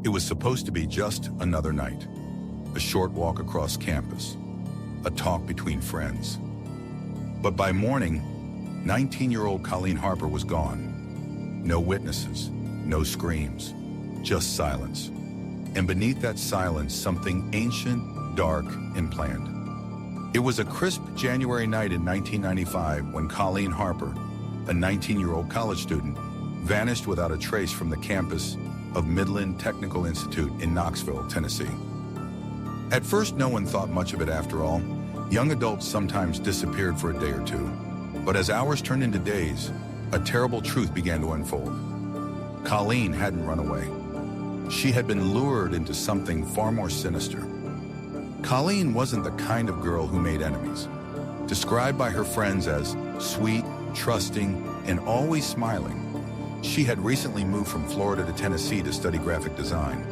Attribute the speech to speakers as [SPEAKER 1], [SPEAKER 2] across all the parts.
[SPEAKER 1] It was supposed to be just another night, a short walk across campus, a talk between friends. But by morning, 19-year-old Colleen Harper was gone. No witnesses, no screams, just silence. And beneath that silence, something ancient, dark, and planned. It was a crisp January night in 1995 when Colleen Harper, a 19-year-old college student, vanished without a trace from the campus of Midland Technical Institute in Knoxville, Tennessee. At first, no one thought much of it after all. Young adults sometimes disappeared for a day or two. But as hours turned into days, a terrible truth began to unfold. Colleen hadn't run away. She had been lured into something far more sinister. Colleen wasn't the kind of girl who made enemies. Described by her friends as sweet, trusting, and always smiling, she had recently moved from Florida to Tennessee to study graphic design.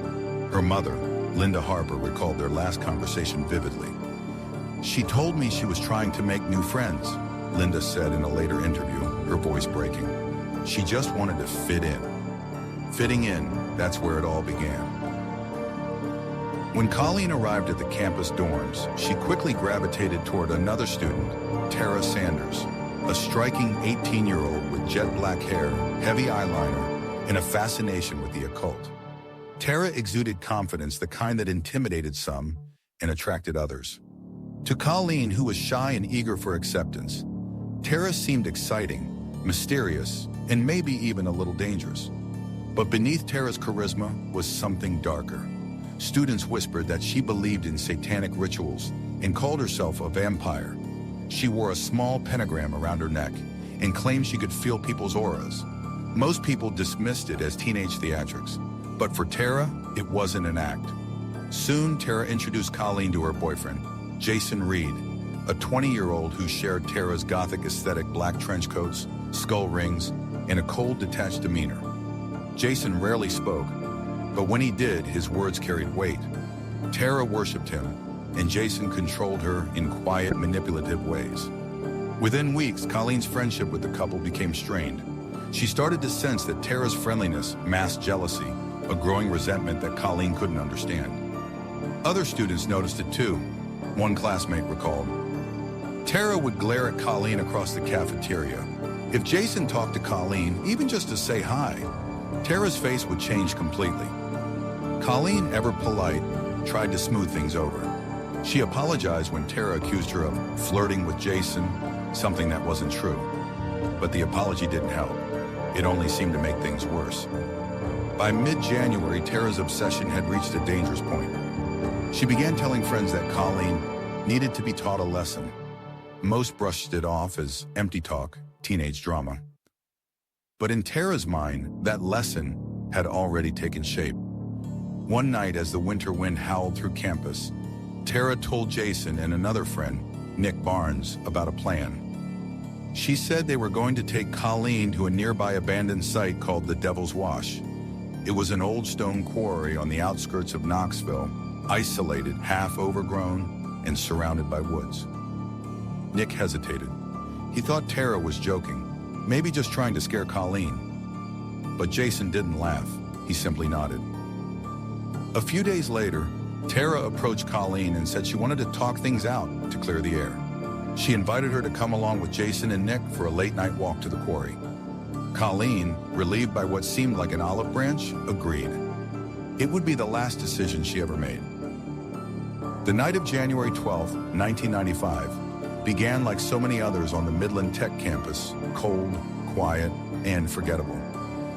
[SPEAKER 1] Her mother, Linda Harper, recalled their last conversation vividly. "She told me she was trying to make new friends," Linda said in a later interview, her voice breaking. "She just wanted to fit in." Fitting in, that's where it all began. When Colleen arrived at the campus dorms, she quickly gravitated toward another student, Tara Sanders, a striking 18-year-old with jet black hair, heavy eyeliner, and a fascination with the occult. Tara exuded confidence, the kind that intimidated some and attracted others. To Colleen, who was shy and eager for acceptance, Tara seemed exciting, mysterious, and maybe even a little dangerous. But beneath Tara's charisma was something darker. Students whispered that she believed in satanic rituals and called herself a vampire. She wore a small pentagram around her neck and claimed she could feel people's auras. Most people dismissed it as teenage theatrics, but for Tara, it wasn't an act. Soon, Tara introduced Colleen to her boyfriend, Jason Reed, a 20-year-old who shared Tara's gothic aesthetic, black trench coats, skull rings, and a cold, detached demeanor. Jason rarely spoke, but when he did, his words carried weight. Tara worshipped him, and Jason controlled her in quiet, manipulative ways. Within weeks, Colleen's friendship with the couple became strained. She started to sense that Tara's friendliness masked jealousy, a growing resentment that Colleen couldn't understand. Other students noticed it too. One classmate recalled, "Tara would glare at Colleen across the cafeteria. If Jason talked to Colleen, even just to say hi, Tara's face would change completely." Colleen, ever polite, tried to smooth things over. She apologized when Tara accused her of flirting with Jason, something that wasn't true. But the apology didn't help. It only seemed to make things worse. By mid-January, Tara's obsession had reached a dangerous point. She began telling friends that Colleen needed to be taught a lesson. Most brushed it off as empty talk, teenage drama. But in Tara's mind, that lesson had already taken shape. One night, as the winter wind howled through campus, Tara told Jason and another friend, Nick Barnes, about a plan. She said they were going to take Colleen to a nearby abandoned site called the Devil's Wash. It was an old stone quarry on the outskirts of Knoxville, isolated, half overgrown, and surrounded by woods. Nick hesitated. He thought Tara was joking, maybe just trying to scare Colleen. But Jason didn't laugh. He simply nodded. A few days later, Tara approached Colleen and said she wanted to talk things out to clear the air. She invited her to come along with Jason and Nick for a late-night walk to the quarry. Colleen, relieved by what seemed like an olive branch, agreed. It would be the last decision she ever made. The night of January 12, 1995, began like so many others on the Midland Tech campus, cold, quiet, and forgettable.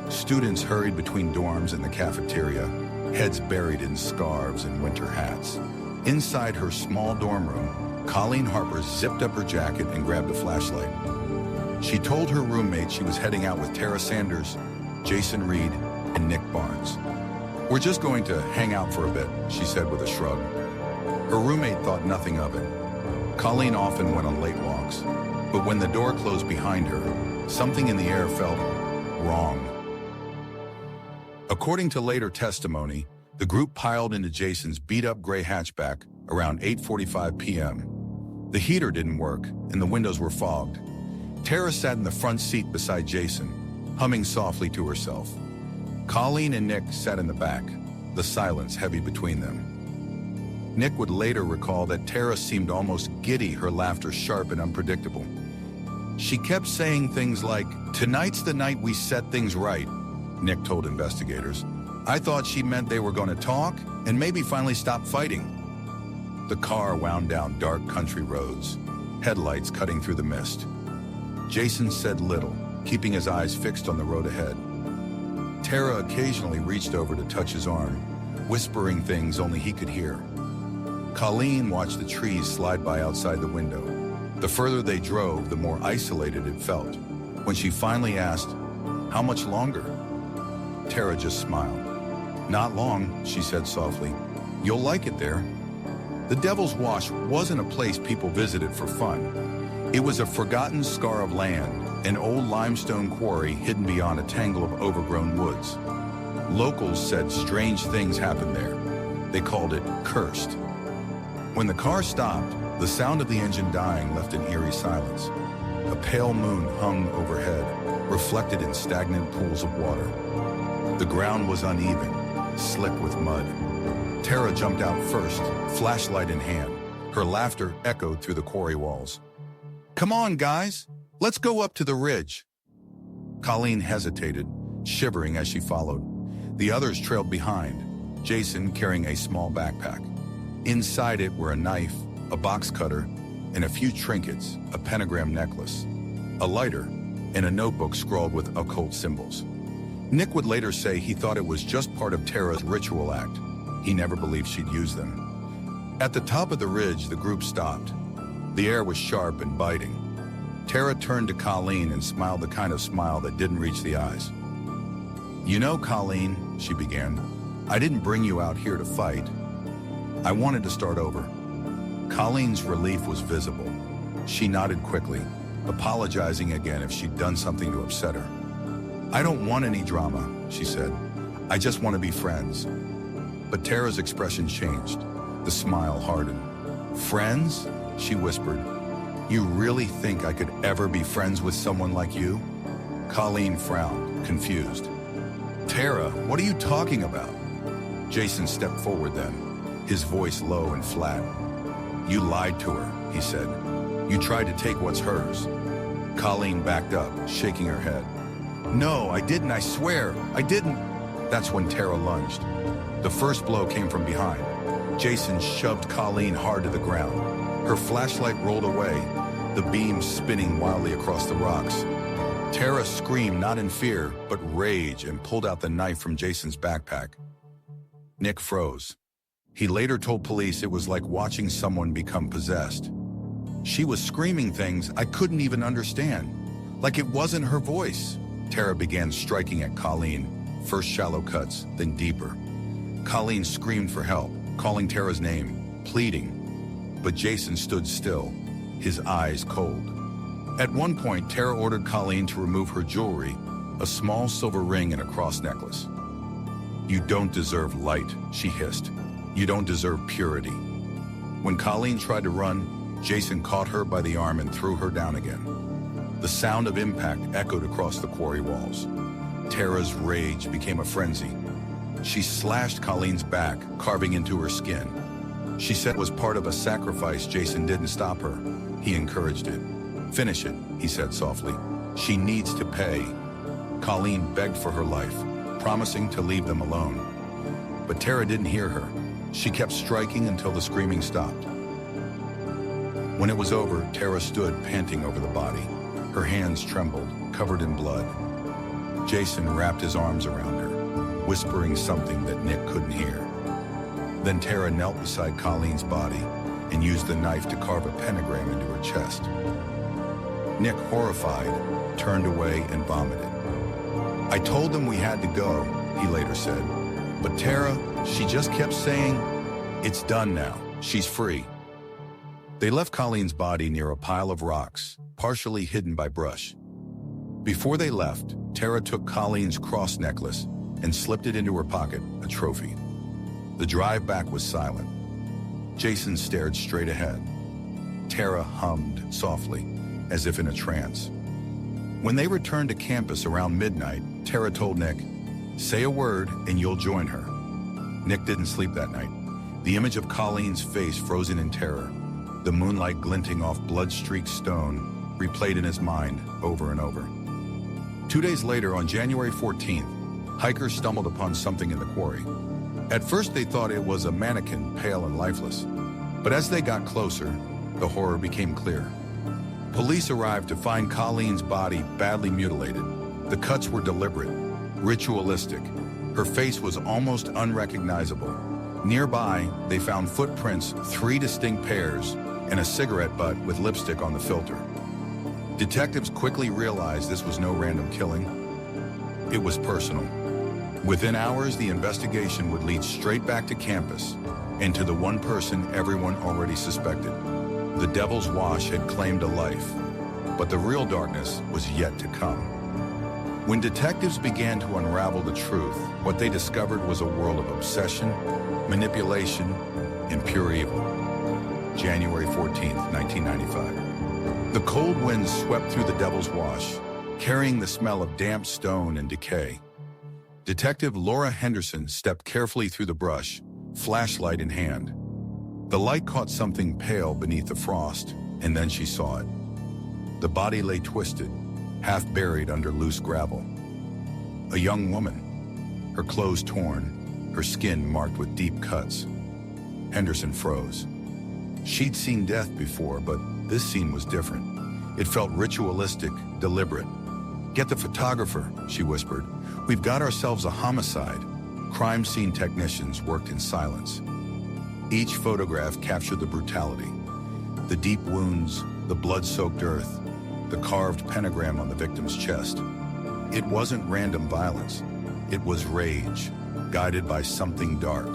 [SPEAKER 1] Students hurried between dorms and the cafeteria, heads buried in scarves and winter hats. Inside her small dorm room, Colleen Harper zipped up her jacket and grabbed a flashlight. She told her roommate she was heading out with Tara Sanders, Jason Reed, and Nick Barnes. "We're just going to hang out for a bit," she said with a shrug. Her roommate thought nothing of it. Colleen often went on late walks, but when the door closed behind her, something in the air felt wrong. According to later testimony, the group piled into Jason's beat-up gray hatchback around 8:45 p.m. The heater didn't work, and the windows were fogged. Tara sat in the front seat beside Jason, humming softly to herself. Colleen and Nick sat in the back, the silence heavy between them. Nick would later recall that Tara seemed almost giddy, her laughter sharp and unpredictable. She kept saying things like, "Tonight's the night we set things right," Nick told investigators. "I thought she meant they were going to talk and maybe finally stop fighting." The car wound down dark country roads, headlights cutting through the mist. Jason said little, keeping his eyes fixed on the road ahead. Tara occasionally reached over to touch his arm, whispering things only he could hear. Colleen watched the trees slide by outside the window. The further they drove, the more isolated it felt. When she finally asked, "How much longer?" Tara just smiled. "Not long," she said softly. "You'll like it there." The Devil's Wash wasn't a place people visited for fun. It was a forgotten scar of land, an old limestone quarry hidden beyond a tangle of overgrown woods. Locals said strange things happened there. They called it cursed. When the car stopped, the sound of the engine dying left an eerie silence. A pale moon hung overhead, reflected in stagnant pools of water. The ground was uneven, slick with mud. Tara jumped out first, flashlight in hand. Her laughter echoed through the quarry walls. "Come on, guys, let's go up to the ridge." Colleen hesitated, shivering as she followed. The others trailed behind, Jason carrying a small backpack. Inside it were a knife, a box cutter, and a few trinkets, a pentagram necklace, a lighter, and a notebook scrawled with occult symbols. Nick would later say he thought it was just part of Tara's ritual act. He never believed she'd use them. At the top of the ridge, the group stopped. The air was sharp and biting. Tara turned to Colleen and smiled the kind of smile that didn't reach the eyes. "You know, Colleen," she began, "I didn't bring you out here to fight. I wanted to start over." Colleen's relief was visible. She nodded quickly, apologizing again if she'd done something to upset her. "I don't want any drama," she said. "I just want to be friends." But Tara's expression changed. The smile hardened. "Friends?" she whispered. "You really think I could ever be friends with someone like you?" Colleen frowned, confused. "Tara, what are you talking about?" Jason stepped forward then, his voice low and flat. "You lied to her," he said. "You tried to take what's hers." Colleen backed up, shaking her head. "No, I didn't, I swear, I didn't." That's when Tara lunged. The first blow came from behind. Jason shoved Colleen hard to the ground. Her flashlight rolled away, the beam spinning wildly across the rocks. Tara screamed not in fear, but rage, and pulled out the knife from Jason's backpack. Nick froze. He later told police it was like watching someone become possessed. She was screaming things I couldn't even understand, like it wasn't her voice. Tara began striking at Colleen, first shallow cuts, then deeper. Colleen screamed for help, calling Tara's name, pleading. But Jason stood still, his eyes cold. At one point, Tara ordered Colleen to remove her jewelry, a small silver ring and a cross necklace. "You don't deserve light," she hissed. "You don't deserve purity." When Colleen tried to run, Jason caught her by the arm and threw her down again. The sound of impact echoed across the quarry walls. Tara's rage became a frenzy. She slashed Colleen's back, carving into her skin. She said it was part of a sacrifice. Jason didn't stop her. He encouraged it. "Finish it," he said softly. "She needs to pay." Colleen begged for her life, promising to leave them alone. But Tara didn't hear her. She kept striking until the screaming stopped. When it was over, Tara stood panting over the body. Her hands trembled, covered in blood. Jason wrapped his arms around her, whispering something that Nick couldn't hear. Then Tara knelt beside Colleen's body and used the knife to carve a pentagram into her chest. Nick, horrified, turned away and vomited. "I told them we had to go," he later said. "But Tara, she just kept saying, 'It's done now, she's free.'" They left Colleen's body near a pile of rocks, partially hidden by brush. Before they left, Tara took Colleen's cross necklace and slipped it into her pocket, a trophy. The drive back was silent. Jason stared straight ahead. Tara hummed softly, as if in a trance. When they returned to campus around midnight, Tara told Nick, "Say a word and you'll join her." Nick didn't sleep that night. The image of Colleen's face frozen in terror, the moonlight glinting off blood-streaked stone, replayed in his mind over and over. 2 days later, on January 14th, hikers stumbled upon something in the quarry. At first they thought it was a mannequin, pale and lifeless. But as they got closer, the horror became clear. Police arrived to find Colleen's body badly mutilated. The cuts were deliberate, ritualistic. Her face was almost unrecognizable. Nearby, they found footprints, 3 distinct pairs, and a cigarette butt with lipstick on the filter. Detectives quickly realized this was no random killing. It was personal. Within hours, the investigation would lead straight back to campus and to the one person everyone already suspected. The Devil's Wash had claimed a life, but the real darkness was yet to come. When detectives began to unravel the truth, what they discovered was a world of obsession, manipulation, and pure evil. January 14th, 1995. The cold winds swept through the Devil's Wash, carrying the smell of damp stone and decay. Detective Laura Henderson stepped carefully through the brush, flashlight in hand. The light caught something pale beneath the frost, and then she saw it. The body lay twisted, half buried under loose gravel. A young woman, her clothes torn, her skin marked with deep cuts. Henderson froze. She'd seen death before, but this scene was different. It felt ritualistic, deliberate. "Get the photographer," she whispered. "We've got ourselves a homicide." Crime scene technicians worked in silence. Each photograph captured the brutality. The deep wounds, the blood-soaked earth, the carved pentagram on the victim's chest. It wasn't random violence. It was rage, guided by something dark.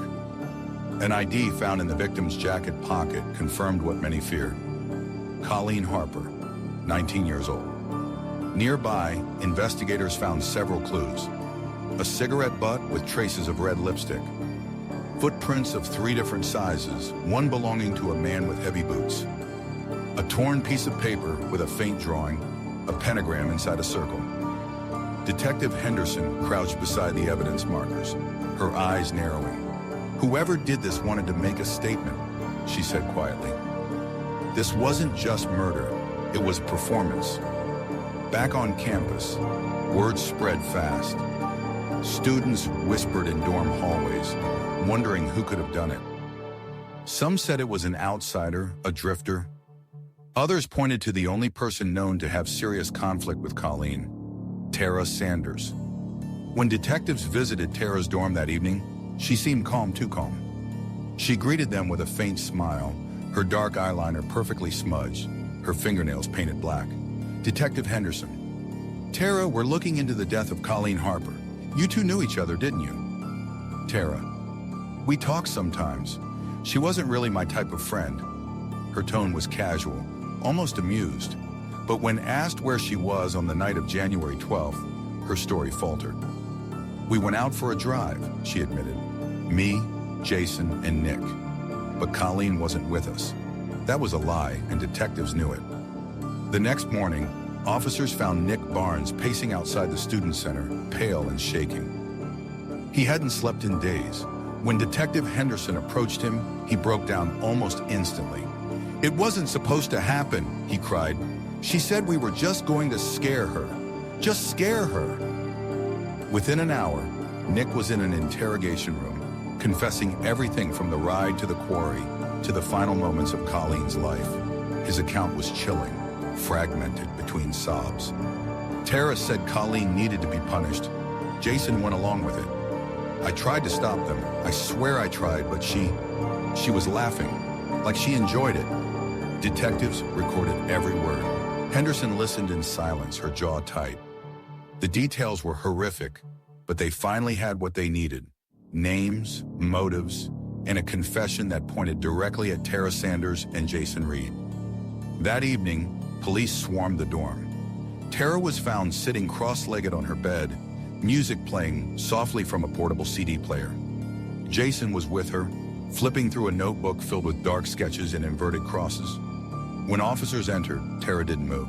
[SPEAKER 1] An ID found in the victim's jacket pocket confirmed what many feared. Colleen Harper, 19 years old. Nearby, investigators found several clues. A cigarette butt with traces of red lipstick. Footprints of 3 different sizes, one belonging to a man with heavy boots. A torn piece of paper with a faint drawing, a pentagram inside a circle. Detective Henderson crouched beside the evidence markers, her eyes narrowing. "Whoever did this wanted to make a statement," she said quietly. This wasn't just murder, it was performance. Back on campus, word spread fast. Students whispered in dorm hallways, wondering who could have done it. Some said it was an outsider, a drifter. Others pointed to the only person known to have serious conflict with Colleen, Tara Sanders. When detectives visited Tara's dorm that evening, she seemed calm, too calm. She greeted them with a faint smile, her dark eyeliner perfectly smudged, her fingernails painted black. "Detective Henderson. Tara, we're looking into the death of Colleen Harper. You two knew each other, didn't you?" Tara. "We talked sometimes. She wasn't really my type of friend." Her tone was casual, almost amused. But when asked where she was on the night of January 12th, her story faltered. "We went out for a drive," she admitted. "Me, Jason, and Nick. But Colleen wasn't with us." That was a lie, and detectives knew it. The next morning, officers found Nick Barnes pacing outside the student center, pale and shaking. He hadn't slept in days. When Detective Henderson approached him, he broke down almost instantly. "It wasn't supposed to happen," he cried. "She said we were just going to scare her. Just scare her." Within an hour, Nick was in an interrogation room, confessing everything from the ride to the quarry to the final moments of Colleen's life. His account was chilling, fragmented between sobs. Tara said Colleen needed to be punished. Jason went along with it. "I tried to stop them. I swear I tried, but she was laughing, like she enjoyed it." Detectives recorded every word. Henderson listened in silence, her jaw tight. The details were horrific, but they finally had what they needed: names, motives, and a confession that pointed directly at Tara Sanders and Jason Reed. That evening, police swarmed the dorm. Tara was found sitting cross-legged on her bed, music playing softly from a portable CD player. Jason was with her, flipping through a notebook filled with dark sketches and inverted crosses. When officers entered, Tara didn't move.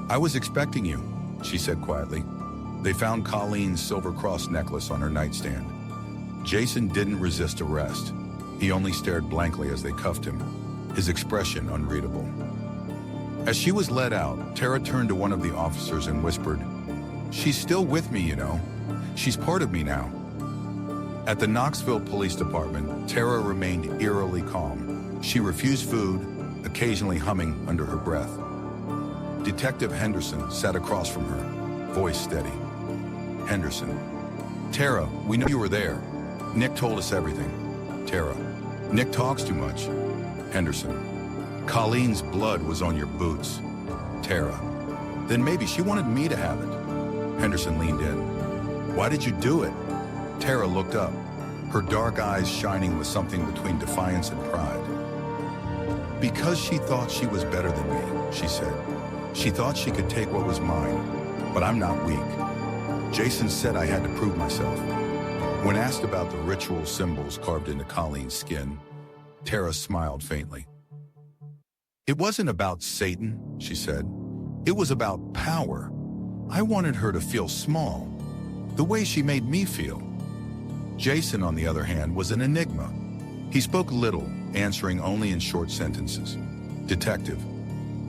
[SPEAKER 1] "I was expecting you," she said quietly. They found Colleen's silver cross necklace on her nightstand. Jason didn't resist arrest. He only stared blankly as they cuffed him, his expression unreadable. As she was led out, Tara turned to one of the officers and whispered, "She's still with me, you know. She's part of me now." At the Knoxville Police Department, Tara remained eerily calm. She refused food, occasionally humming under her breath. Detective Henderson sat across from her, voice steady. Henderson: "Tara, we know you were there. Nick told us everything." Tara: "Nick talks too much." Henderson: "Colleen's blood was on your boots." Tara: "Then maybe she wanted me to have it." Henderson leaned in. "Why did you do it?" Tara looked up, her dark eyes shining with something between defiance and pride. "Because she thought she was better than me," she said. "She thought she could take what was mine, but I'm not weak. Jason said I had to prove myself." When asked about the ritual symbols carved into Colleen's skin, Tara smiled faintly. "It wasn't about Satan," she said. "It was about power. I wanted her to feel small, the way she made me feel." Jason, on the other hand, was an enigma. He spoke little, answering only in short sentences. Detective: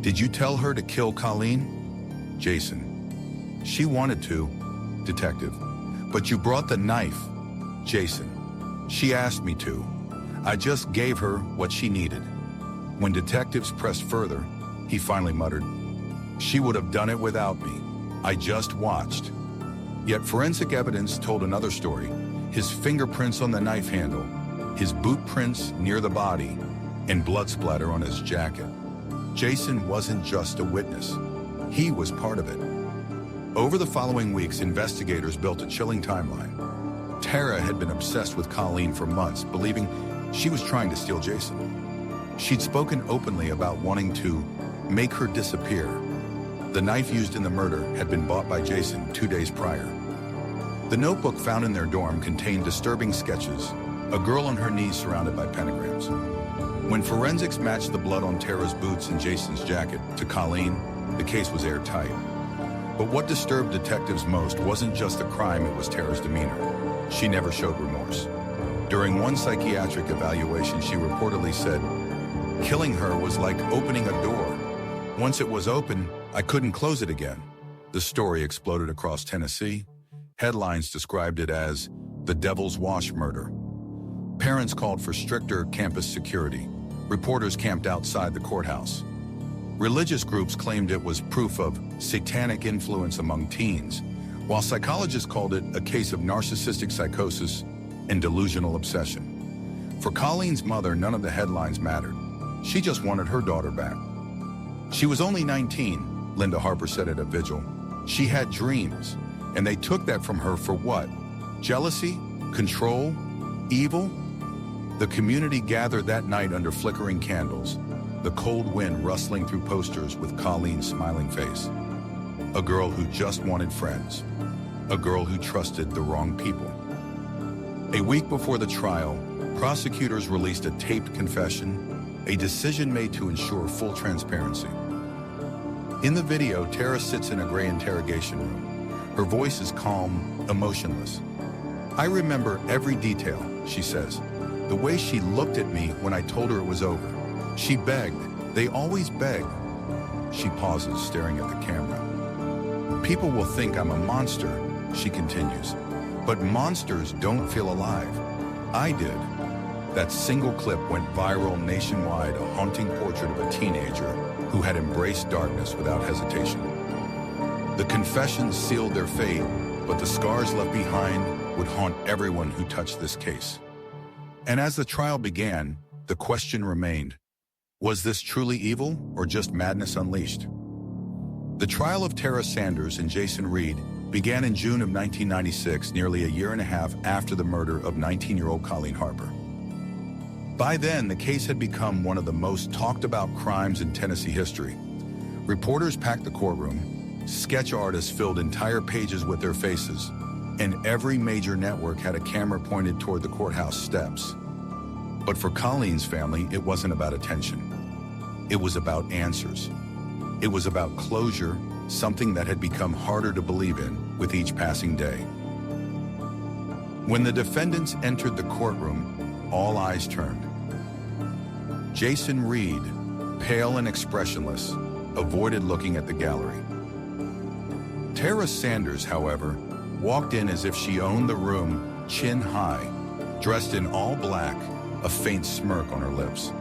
[SPEAKER 1] "Did you tell her to kill Colleen?" Jason: "She wanted to." Detective: "But you brought the knife." Jason: "She asked me to. I just gave her what she needed." When detectives pressed further, he finally muttered, "She would have done it without me. I just watched." Yet forensic evidence told another story. His fingerprints on the knife handle, his boot prints near the body, and blood splatter on his jacket. Jason wasn't just a witness. He was part of it. Over the following weeks, investigators built a chilling timeline. Tara had been obsessed with Colleen for months, believing she was trying to steal Jason. She'd spoken openly about wanting to make her disappear. The knife used in the murder had been bought by Jason 2 days prior. The notebook found in their dorm contained disturbing sketches, a girl on her knees surrounded by pentagrams. When forensics matched the blood on Tara's boots and Jason's jacket to Colleen, the case was airtight. But what disturbed detectives most wasn't just the crime, it was Tara's demeanor. She never showed remorse. During one psychiatric evaluation, she reportedly said, "Killing her was like opening a door. Once it was open, I couldn't close it again." The story exploded across Tennessee. Headlines described it as the Devil's Wash murder. Parents called for stricter campus security. Reporters camped outside the courthouse. Religious groups claimed it was proof of satanic influence among teens, while psychologists called it a case of narcissistic psychosis and delusional obsession. For Colleen's mother, none of the headlines mattered. She just wanted her daughter back. She was only 19, Linda Harper said at a vigil. She had dreams, and they took that from her for what? Jealousy? Control? Evil? The community gathered that night under flickering candles, the cold wind rustling through posters with Colleen's smiling face. A girl who just wanted friends. A girl who trusted the wrong people. A week before the trial, prosecutors released a taped confession, a decision made to ensure full transparency. In the video, Tara sits in a gray interrogation room. Her voice is calm, emotionless. "I remember every detail," she says. "The way she looked at me when I told her it was over. She begged. They always beg." She pauses, staring at the camera. "People will think I'm a monster," she continues. "But monsters don't feel alive. I did." That single clip went viral nationwide, a haunting portrait of a teenager who had embraced darkness without hesitation. The confessions sealed their fate, but the scars left behind would haunt everyone who touched this case. And as the trial began, the question remained, was this truly evil or just madness unleashed? The trial of Tara Sanders and Jason Reed began in June of 1996, nearly a year and a half after the murder of 19-year-old Colleen Harper. By then, the case had become one of the most talked about crimes in Tennessee history. Reporters packed the courtroom, sketch artists filled entire pages with their faces, and every major network had a camera pointed toward the courthouse steps. But for Colleen's family, it wasn't about attention. It was about answers. It was about closure, something that had become harder to believe in with each passing day. When the defendants entered the courtroom, all eyes turned. Jason Reed, pale and expressionless, avoided looking at the gallery. Tara Sanders, however, walked in as if she owned the room, chin high, dressed in all black, a faint smirk on her lips.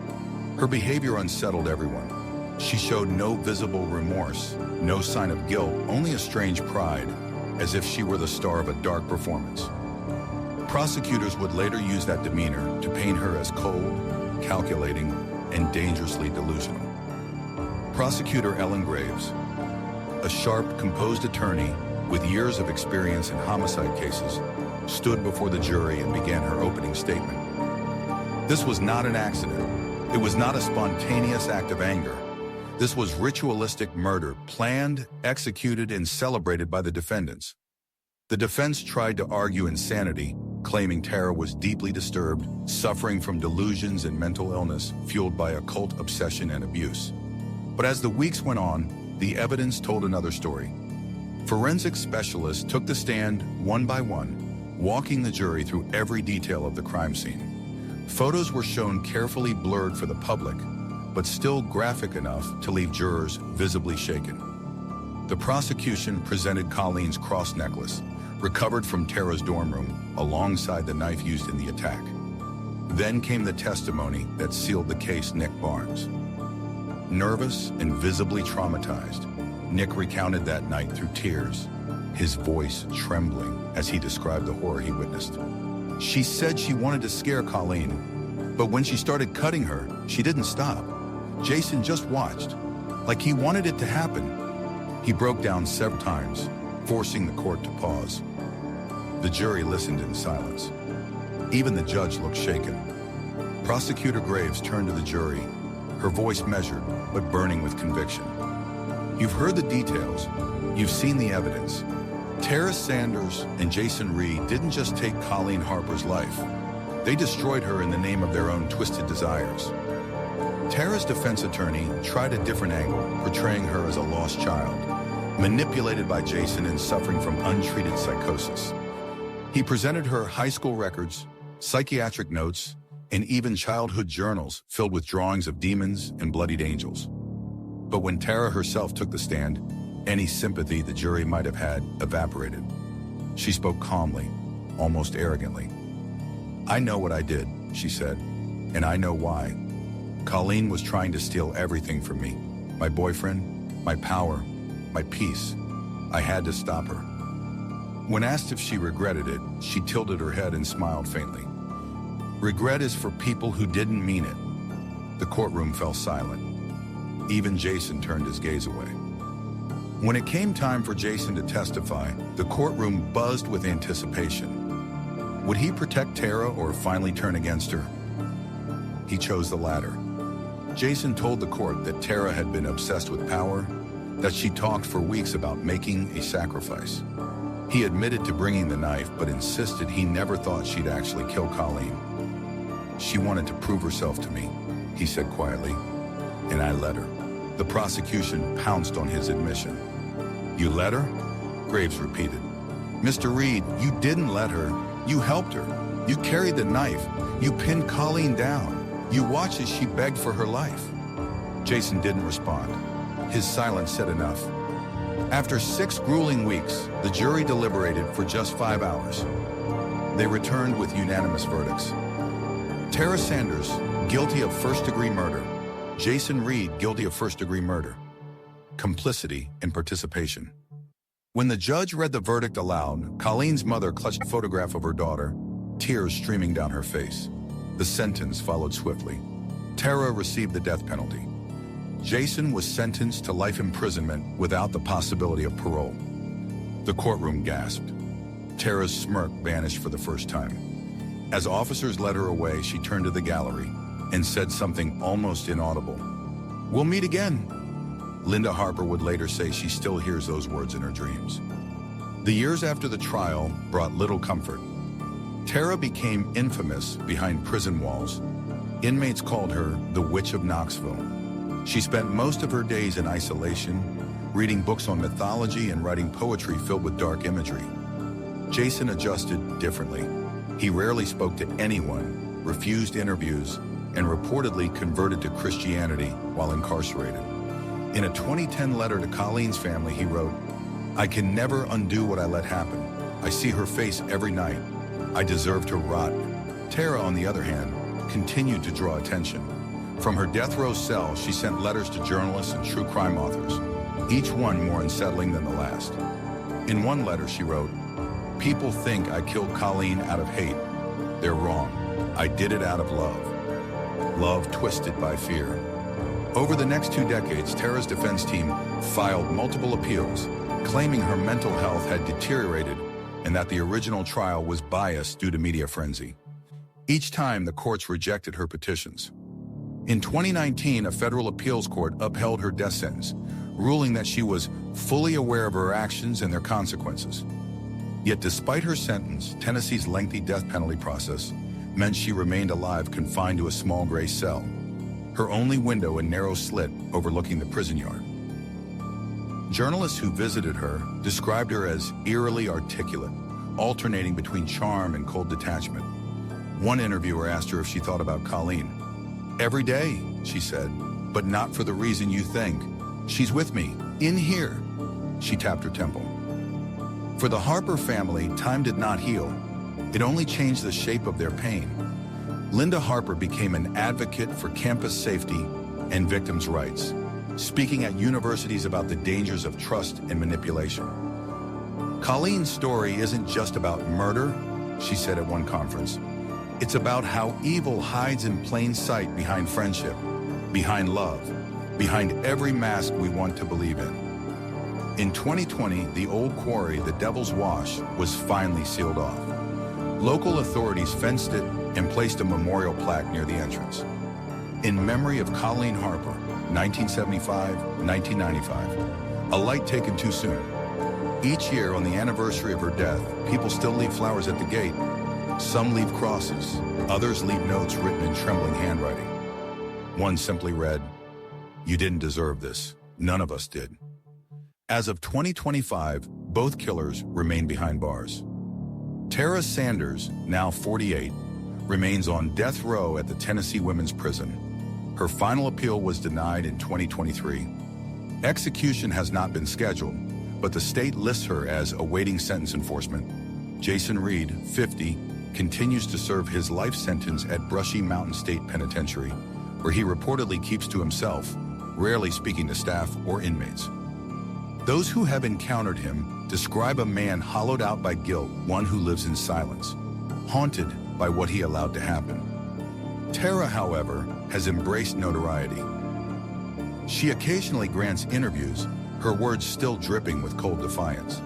[SPEAKER 1] Her behavior unsettled everyone. She showed no visible remorse, no sign of guilt, only a strange pride, as if she were the star of a dark performance. Prosecutors would later use that demeanor to paint her as cold, calculating, and dangerously delusional. Prosecutor Ellen Graves, a sharp, composed attorney with years of experience in homicide cases, stood before the jury and began her opening statement. This was not an accident. It was not a spontaneous act of anger. This was ritualistic murder, planned, executed, and celebrated by the defendants. The defense tried to argue insanity, claiming Tara was deeply disturbed, suffering from delusions and mental illness fueled by occult obsession and abuse. But as the weeks went on, the evidence told another story. Forensic specialists took the stand one by one, walking the jury through every detail of the crime scene. Photos were shown carefully blurred for the public, but still graphic enough to leave jurors visibly shaken. The prosecution presented Colleen's cross necklace, recovered from Tara's dorm room, alongside the knife used in the attack. Then came the testimony that sealed the case. Nick Barnes. Nervous and visibly traumatized, Nick recounted that night through tears, his voice trembling as he described the horror he witnessed. She said she wanted to scare Colleen, but when she started cutting her, she didn't stop. Jason just watched, like he wanted it to happen. He broke down several times, forcing the court to pause. The jury listened in silence. Even the judge looked shaken. Prosecutor Graves turned to the jury, her voice measured but burning with conviction. You've heard the details. You've seen the evidence. Tara Sanders and Jason Reed didn't just take Colleen Harper's life. They destroyed her in the name of their own twisted desires. Tara's defense attorney tried a different angle, portraying her as a lost child, manipulated by Jason and suffering from untreated psychosis. He presented her high school records, psychiatric notes, and even childhood journals filled with drawings of demons and bloodied angels. But when Tara herself took the stand, any sympathy the jury might have had evaporated. She spoke calmly, almost arrogantly. I know what I did, she said, and I know why. Colleen was trying to steal everything from me. My boyfriend, my power, my peace. I had to stop her. When asked if she regretted it, she tilted her head and smiled faintly. Regret is for people who didn't mean it. The courtroom fell silent. Even Jason turned his gaze away. When it came time for Jason to testify, the courtroom buzzed with anticipation. Would he protect Tara or finally turn against her? He chose the latter. Jason told the court that Tara had been obsessed with power, that she talked for weeks about making a sacrifice. He admitted to bringing the knife, but insisted he never thought she'd actually kill Colleen. She wanted to prove herself to me, he said quietly, and I let her. The prosecution pounced on his admission. You let her? Graves repeated. Mr. Reed, you didn't let her. You helped her. You carried the knife. You pinned Colleen down. You watched as she begged for her life. Jason didn't respond. His silence said enough. After 6 grueling weeks, the jury deliberated for just 5 hours. They returned with unanimous verdicts. Tara Sanders, guilty of first-degree murder. Jason Reed, guilty of first-degree murder. Complicity and participation. When the judge read the verdict aloud, Colleen's mother clutched a photograph of her daughter, tears streaming down her face. The sentence followed swiftly. Tara received the death penalty. Jason was sentenced to life imprisonment without the possibility of parole. The courtroom gasped. Tara's smirk vanished for the first time. As officers led her away, she turned to the gallery and said something almost inaudible. We'll meet again. Linda Harper would later say she still hears those words in her dreams. The years after the trial brought little comfort. Tara became infamous behind prison walls. Inmates called her the Witch of Knoxville. She spent most of her days in isolation, reading books on mythology and writing poetry filled with dark imagery. Jason adjusted differently. He rarely spoke to anyone, refused interviews, and reportedly converted to Christianity while incarcerated. In a 2010 letter to Colleen's family, he wrote, "I can never undo what I let happen. I see her face every night. I deserve to rot." Tara, on the other hand, continued to draw attention. From her death row cell, she sent letters to journalists and true crime authors, each one more unsettling than the last. In one letter, she wrote, "People think I killed Colleen out of hate. They're wrong. I did it out of love. Love twisted by fear." Over the next 2 decades, Tara's defense team filed multiple appeals, claiming her mental health had deteriorated and that the original trial was biased due to media frenzy. Each time, the courts rejected her petitions. In 2019, a federal appeals court upheld her death sentence, ruling that she was fully aware of her actions and their consequences. Yet despite her sentence, Tennessee's lengthy death penalty process meant she remained alive, confined to a small gray cell, her only window a narrow slit overlooking the prison yard. Journalists who visited her described her as eerily articulate, alternating between charm and cold detachment. One interviewer asked her if she thought about Colleen. "Every day," she said, "but not for the reason you think. She's with me, in here." She tapped her temple. For the Harper family, time did not heal. It only changed the shape of their pain. Linda Harper became an advocate for campus safety and victims' rights, speaking at universities about the dangers of trust and manipulation. "Colleen's story isn't just about murder," she said at one conference. "It's about how evil hides in plain sight behind friendship, behind love, behind every mask we want to believe in." In 2020, the old quarry, the Devil's Wash, was finally sealed off. Local authorities fenced it and placed a memorial plaque near the entrance. In memory of Colleen Harper, 1975-1995, a light taken too soon. Each year on the anniversary of her death, people still leave flowers at the gate. Some leave crosses, others leave notes written in trembling handwriting. One simply read, "You didn't deserve this. None of us did." As of 2025, both killers remain behind bars. Tara Sanders, now 48, remains on death row at the Tennessee Women's Prison. Her final appeal was denied in 2023. Execution has not been scheduled, but the state lists her as awaiting sentence enforcement. Jason Reed, 50, continues to serve his life sentence at Brushy Mountain State Penitentiary, where he reportedly keeps to himself, rarely speaking to staff or inmates. Those who have encountered him describe a man hollowed out by guilt, one who lives in silence, haunted by what he allowed to happen. Tara, however, has embraced notoriety. She occasionally grants interviews, her words still dripping with cold defiance.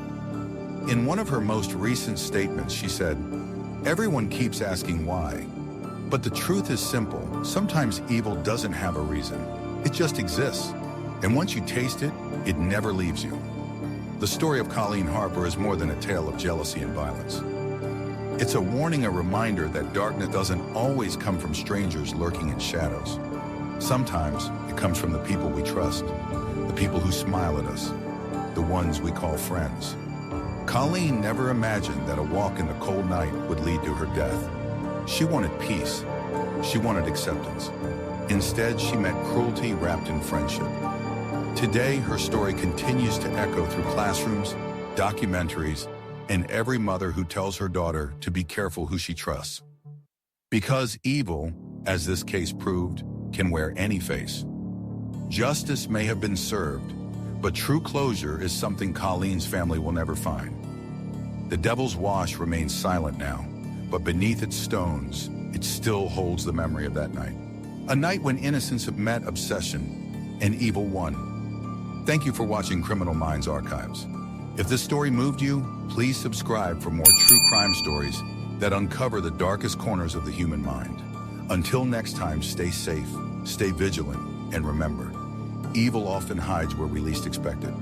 [SPEAKER 1] In one of her most recent statements, she said, "Everyone keeps asking why. But the truth is simple. Sometimes evil doesn't have a reason. It just exists. And once you taste it, it never leaves you." The story of Colleen Harper is more than a tale of jealousy and violence. It's a warning, a reminder that darkness doesn't always come from strangers lurking in shadows. Sometimes it comes from the people we trust, the people who smile at us, the ones we call friends. Colleen never imagined that a walk in the cold night would lead to her death. She wanted peace. She wanted acceptance. Instead, she met cruelty wrapped in friendship. Today, her story continues to echo through classrooms, documentaries, and every mother who tells her daughter to be careful who she trusts. Because evil, as this case proved, can wear any face. Justice may have been served, but true closure is something Colleen's family will never find. The Devil's Wash remains silent now, but beneath its stones, it still holds the memory of that night. A night when innocence met obsession and evil won. Thank you for watching Criminal Minds Archives. If this story moved you, please subscribe for more true crime stories that uncover the darkest corners of the human mind. Until next time, stay safe, stay vigilant, and remember, evil often hides where we least expect it.